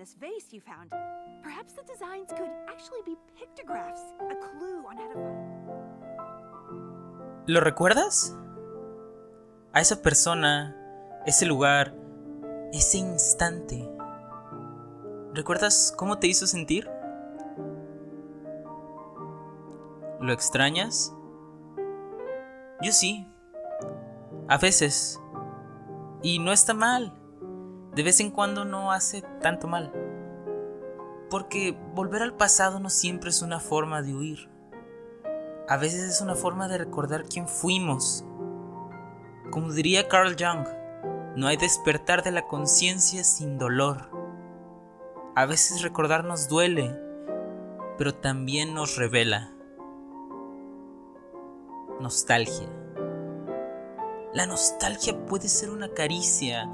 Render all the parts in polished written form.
this vase you found. Perhaps the designs could actually be pictographs, a clue on how to find. ¿Lo recuerdas? A esa persona, ese lugar, ese instante. ¿Recuerdas cómo te hizo sentir? ¿Lo extrañas? Yo sí. A veces. Y no está mal. De vez en cuando no hace tanto mal. Porque volver al pasado no siempre es una forma de huir. A veces es una forma de recordar quién fuimos. Como diría Carl Jung, no hay despertar de la conciencia sin dolor. A veces recordar nos duele, pero también nos revela. Nostalgia. La nostalgia puede ser una caricia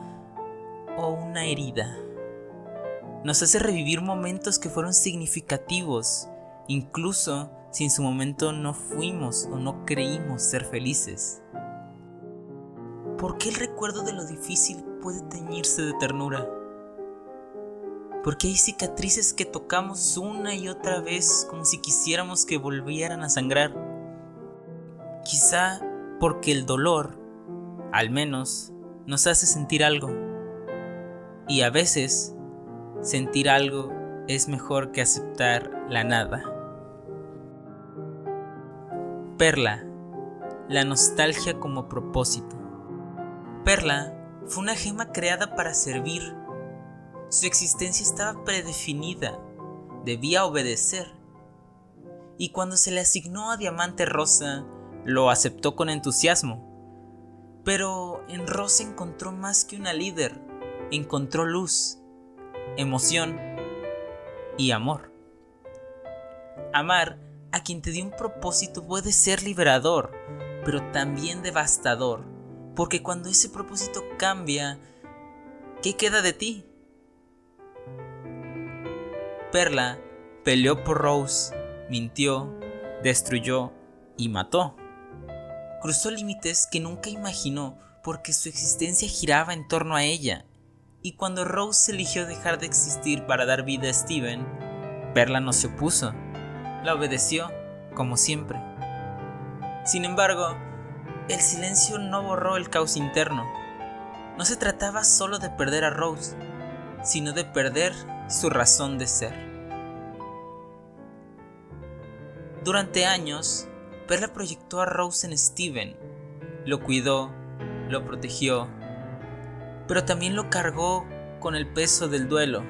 o una herida. Nos hace revivir momentos que fueron significativos, incluso si en su momento no fuimos o no creímos ser felices. ¿Por qué el recuerdo de lo difícil puede teñirse de ternura? Porque hay cicatrices que tocamos una y otra vez como si quisiéramos que volvieran a sangrar. Quizá porque el dolor, al menos, nos hace sentir algo. Y a veces, sentir algo es mejor que aceptar la nada. Perla, la nostalgia como propósito. Perla fue una gema creada para servir. Su existencia estaba predefinida, debía obedecer. Y cuando se le asignó a Diamante Rosa, lo aceptó con entusiasmo. Pero en Rosa encontró más que una líder, encontró luz, emoción y amor. Amar a quien te dio un propósito puede ser liberador, pero también devastador, porque cuando ese propósito cambia, ¿qué queda de ti? Perla peleó por Rose, mintió, destruyó y mató. Cruzó límites que nunca imaginó porque su existencia giraba en torno a ella. Y cuando Rose eligió dejar de existir para dar vida a Steven, Perla no se opuso, la obedeció, como siempre. Sin embargo, el silencio no borró el caos interno. No se trataba solo de perder a Rose, sino de perder su razón de ser. Durante años, Perla proyectó a Rose en Steven, lo cuidó, lo protegió, pero también lo cargó con el peso del duelo.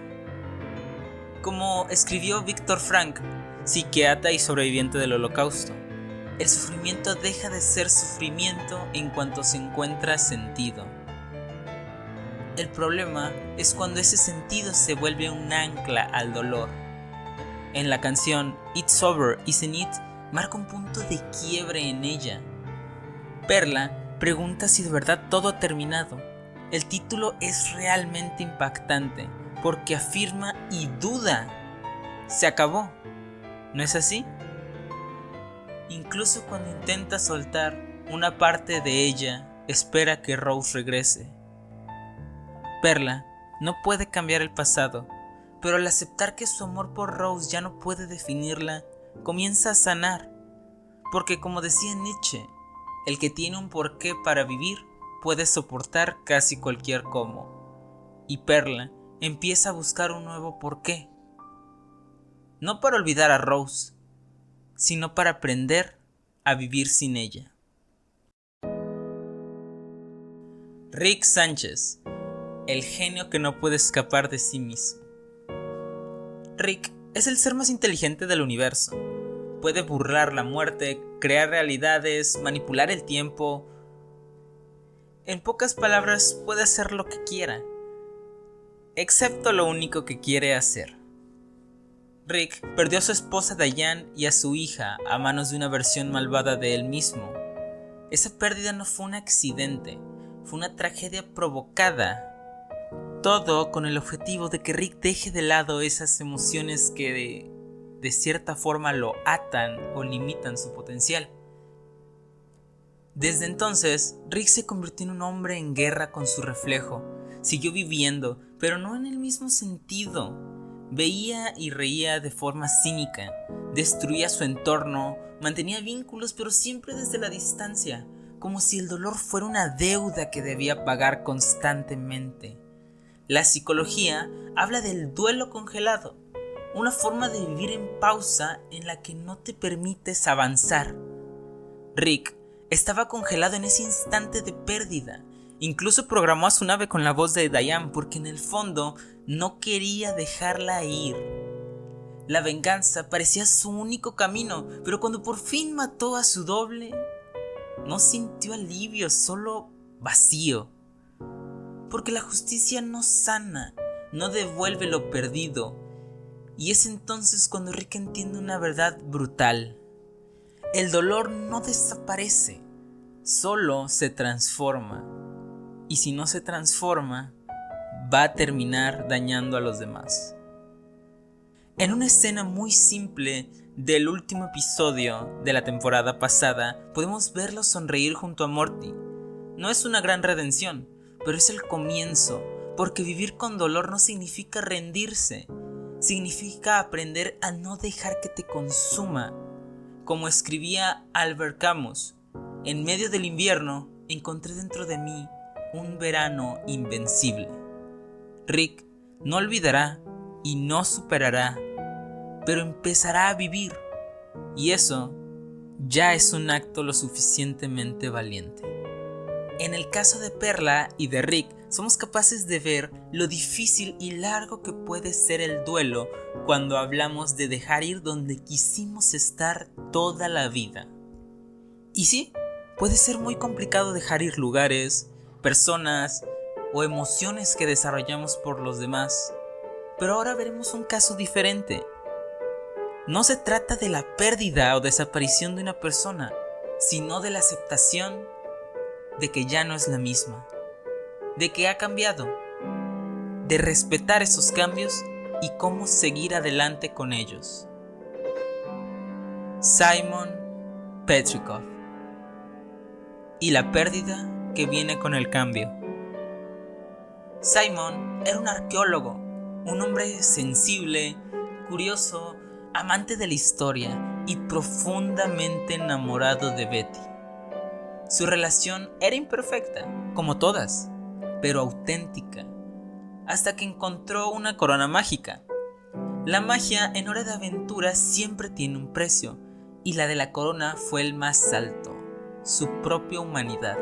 Como escribió Viktor Frankl, psiquiatra y sobreviviente del Holocausto, el sufrimiento deja de ser sufrimiento en cuanto se encuentra sentido. El problema es cuando ese sentido se vuelve un ancla al dolor. En la canción It's Over, Isn't It, marca un punto de quiebre en ella. Perla pregunta si de verdad todo ha terminado. El título es realmente impactante porque afirma y duda. Se acabó. ¿No es así? Incluso cuando intenta soltar, una parte de ella espera que Rose regrese. Perla no puede cambiar el pasado, pero al aceptar que su amor por Rose ya no puede definirla, comienza a sanar. Porque como decía Nietzsche, el que tiene un porqué para vivir puede soportar casi cualquier cómo. Y Perla empieza a buscar un nuevo porqué. No para olvidar a Rose, sino para aprender a vivir sin ella. Rick Sánchez, el genio que no puede escapar de sí mismo. Rick es el ser más inteligente del universo. Puede burlar la muerte, crear realidades, manipular el tiempo. En pocas palabras, puede hacer lo que quiera, excepto lo único que quiere hacer. Rick perdió a su esposa Diane y a su hija a manos de una versión malvada de él mismo. Esa pérdida no fue un accidente, fue una tragedia provocada. Todo con el objetivo de que Rick deje de lado esas emociones que de cierta forma lo atan o limitan su potencial. Desde entonces, Rick se convirtió en un hombre en guerra con su reflejo. Siguió viviendo, pero no en el mismo sentido. Veía y reía de forma cínica, destruía su entorno, mantenía vínculos, pero siempre desde la distancia, como si el dolor fuera una deuda que debía pagar constantemente. La psicología habla del duelo congelado, una forma de vivir en pausa en la que no te permites avanzar. Rick estaba congelado en ese instante de pérdida. Incluso programó a su nave con la voz de Diane porque en el fondo no quería dejarla ir. La venganza parecía su único camino, pero cuando por fin mató a su doble, no sintió alivio, solo vacío. Porque la justicia no sana, no devuelve lo perdido. Y es entonces cuando Rick entiende una verdad brutal. El dolor no desaparece, solo se transforma. Y si no se transforma, va a terminar dañando a los demás. En una escena muy simple del último episodio de la temporada pasada, podemos verlo sonreír junto a Morty. No es una gran redención, pero es el comienzo, porque vivir con dolor no significa rendirse, significa aprender a no dejar que te consuma. Como escribía Albert Camus, en medio del invierno encontré dentro de mí un verano invencible. Rick no olvidará y no superará, pero empezará a vivir, y eso ya es un acto lo suficientemente valiente. En el caso de Perla y de Rick, somos capaces de ver lo difícil y largo que puede ser el duelo cuando hablamos de dejar ir donde quisimos estar toda la vida. Y sí, puede ser muy complicado dejar ir lugares, personas o emociones que desarrollamos por los demás. Pero ahora veremos un caso diferente. No se trata de la pérdida o desaparición de una persona, sino de la aceptación de que ya no es la misma, de que ha cambiado, de respetar esos cambios y cómo seguir adelante con ellos. Simon Petrikov. Y la pérdida que viene con el cambio. Simon era un arqueólogo, un hombre sensible, curioso, amante de la historia y profundamente enamorado de Betty. Su relación era imperfecta, como todas, pero auténtica, hasta que encontró una corona mágica. La magia en Hora de Aventura siempre tiene un precio, y la de la corona fue el más alto, su propia humanidad.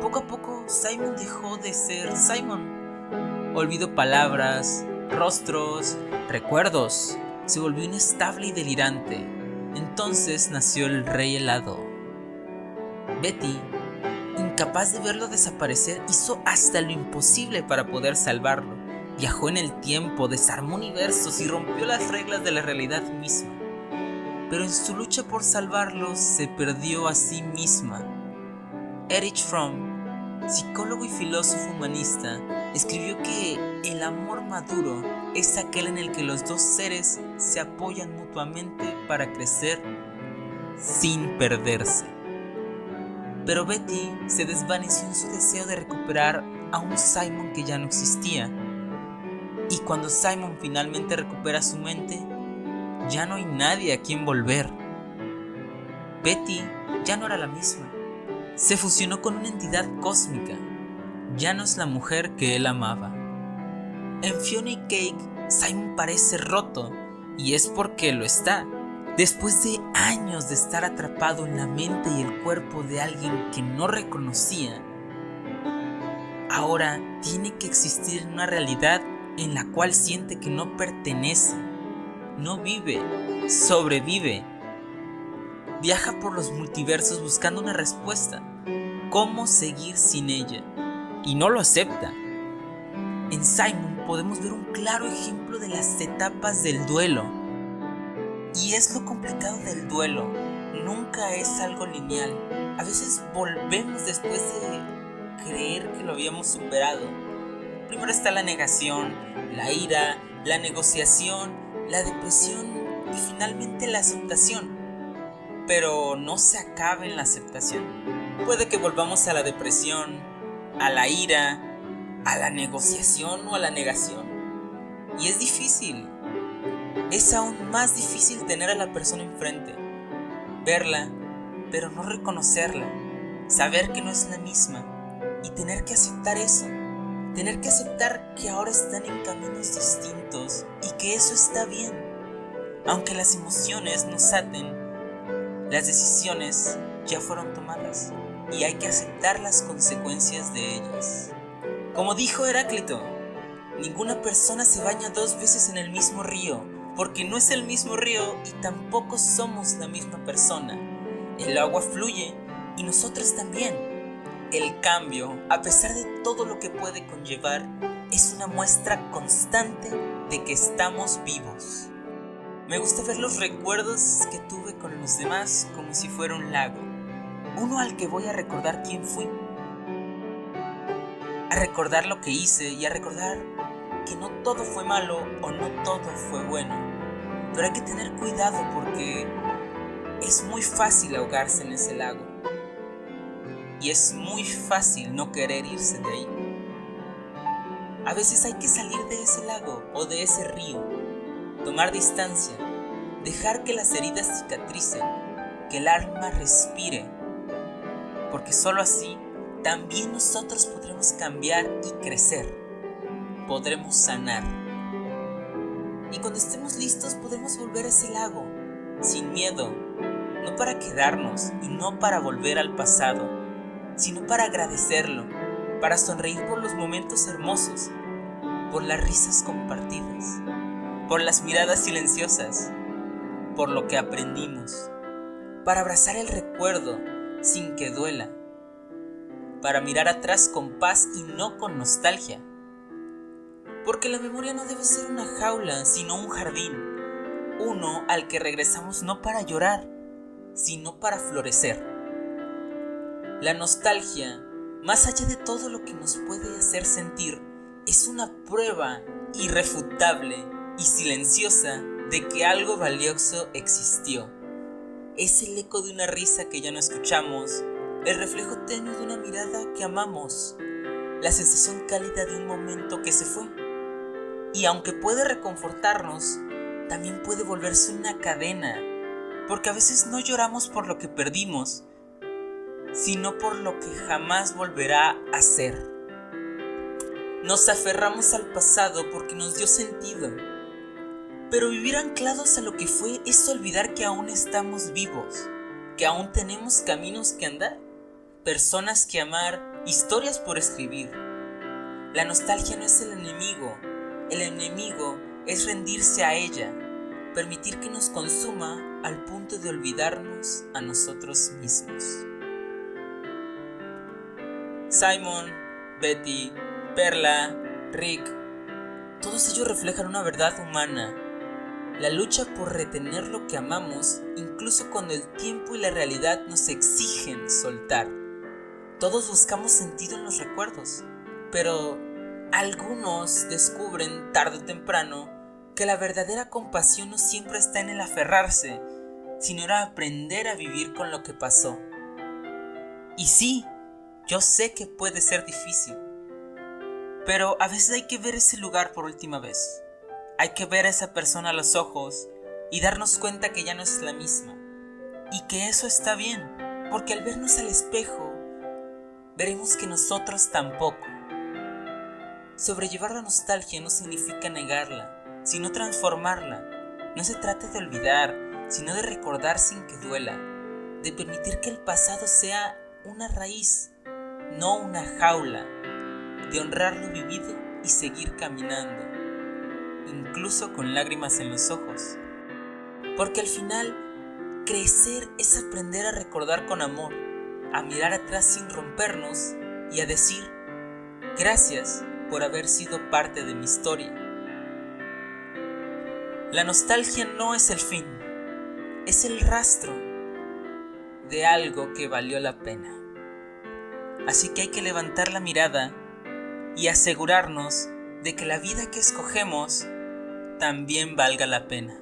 Poco a poco, Simon dejó de ser Simon. Olvidó palabras, rostros, recuerdos. Se volvió inestable y delirante. Entonces nació el Rey Helado. Betty, incapaz de verlo desaparecer, hizo hasta lo imposible para poder salvarlo. Viajó en el tiempo, desarmó universos y rompió las reglas de la realidad misma. Pero en su lucha por salvarlo, se perdió a sí misma. Erich Fromm, psicólogo y filósofo humanista, escribió que el amor maduro es aquel en el que los dos seres se apoyan mutuamente para crecer sin perderse. Pero Betty se desvaneció en su deseo de recuperar a un Simon que ya no existía. Y cuando Simon finalmente recupera su mente, ya no hay nadie a quien volver. Betty ya no era la misma. Se fusionó con una entidad cósmica. Ya no es la mujer que él amaba. En Fiona y Cake, Simon parece roto, y es porque lo está. Después de años de estar atrapado en la mente y el cuerpo de alguien que no reconocía, ahora tiene que existir en una realidad en la cual siente que no pertenece, no vive, sobrevive. Viaja por los multiversos buscando una respuesta. ¿Cómo seguir sin ella? Y no lo acepta. En Simon podemos ver un claro ejemplo de las etapas del duelo. Y es lo complicado del duelo. Nunca es algo lineal. A veces volvemos después de creer que lo habíamos superado. Primero está la negación, la ira, la negociación, la depresión y finalmente la aceptación. Pero no se acaba en la aceptación. Puede que volvamos a la depresión, a la ira, a la negociación o a la negación. Y es difícil. Es aún más difícil tener a la persona enfrente, verla, pero no reconocerla, saber que no es la misma y tener que aceptar eso, tener que aceptar que ahora están en caminos distintos y que eso está bien. Aunque las emociones nos aten, las decisiones ya fueron tomadas y hay que aceptar las consecuencias de ellas. Como dijo Heráclito, ninguna persona se baña dos veces en el mismo río, porque no es el mismo río y tampoco somos la misma persona. El agua fluye y nosotros también. El cambio, a pesar de todo lo que puede conllevar, es una muestra constante de que estamos vivos. Me gusta ver los recuerdos que tuve con los demás como si fuera un lago. Uno al que voy a recordar quién fui. A recordar lo que hice y a recordar que no todo fue malo o no todo fue bueno. Pero hay que tener cuidado porque es muy fácil ahogarse en ese lago. Y es muy fácil no querer irse de ahí. A veces hay que salir de ese lago o de ese río, tomar distancia, dejar que las heridas cicatricen, que el alma respire, porque solo así también nosotros podremos cambiar y crecer, podremos sanar. Y cuando estemos listos podremos volver a ese lago, sin miedo, no para quedarnos y no para volver al pasado, sino para agradecerlo, para sonreír por los momentos hermosos, por las risas compartidas, por las miradas silenciosas, por lo que aprendimos, para abrazar el recuerdo sin que duela, para mirar atrás con paz y no con nostalgia, porque la memoria no debe ser una jaula, sino un jardín, uno al que regresamos no para llorar, sino para florecer. La nostalgia, más allá de todo lo que nos puede hacer sentir, es una prueba irrefutable y silenciosa de que algo valioso existió. Es el eco de una risa que ya no escuchamos, el reflejo tenue de una mirada que amamos, la sensación cálida de un momento que se fue. Y aunque puede reconfortarnos, también puede volverse una cadena, porque a veces no lloramos por lo que perdimos, sino por lo que jamás volverá a ser. Nos aferramos al pasado porque nos dio sentido, pero vivir anclados a lo que fue es olvidar que aún estamos vivos, que aún tenemos caminos que andar, personas que amar, historias por escribir. La nostalgia no es el enemigo es rendirse a ella, permitir que nos consuma al punto de olvidarnos a nosotros mismos. Simon, Betty, Perla, Rick, todos ellos reflejan una verdad humana, la lucha por retener lo que amamos, incluso cuando el tiempo y la realidad nos exigen soltar. Todos buscamos sentido en los recuerdos, pero algunos descubren tarde o temprano que la verdadera compasión no siempre está en el aferrarse, sino en aprender a vivir con lo que pasó. Y sí, yo sé que puede ser difícil, pero a veces hay que ver ese lugar por última vez. Hay que ver a esa persona a los ojos y darnos cuenta que ya no es la misma. Y que eso está bien, porque al vernos al espejo, veremos que nosotros tampoco. Sobrellevar la nostalgia no significa negarla, sino transformarla. No se trata de olvidar, sino de recordar sin que duela, de permitir que el pasado sea una raíz, no una jaula, de honrar lo vivido y seguir caminando, incluso con lágrimas en los ojos. Porque al final, crecer es aprender a recordar con amor, a mirar atrás sin rompernos y a decir, gracias por haber sido parte de mi historia. La nostalgia no es el fin, es el rastro de algo que valió la pena. Así que hay que levantar la mirada y asegurarnos de que la vida que escogemos también valga la pena.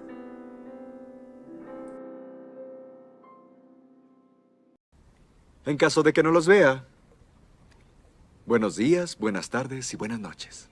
En caso de que no los vea, Buenos días, buenas tardes y buenas noches.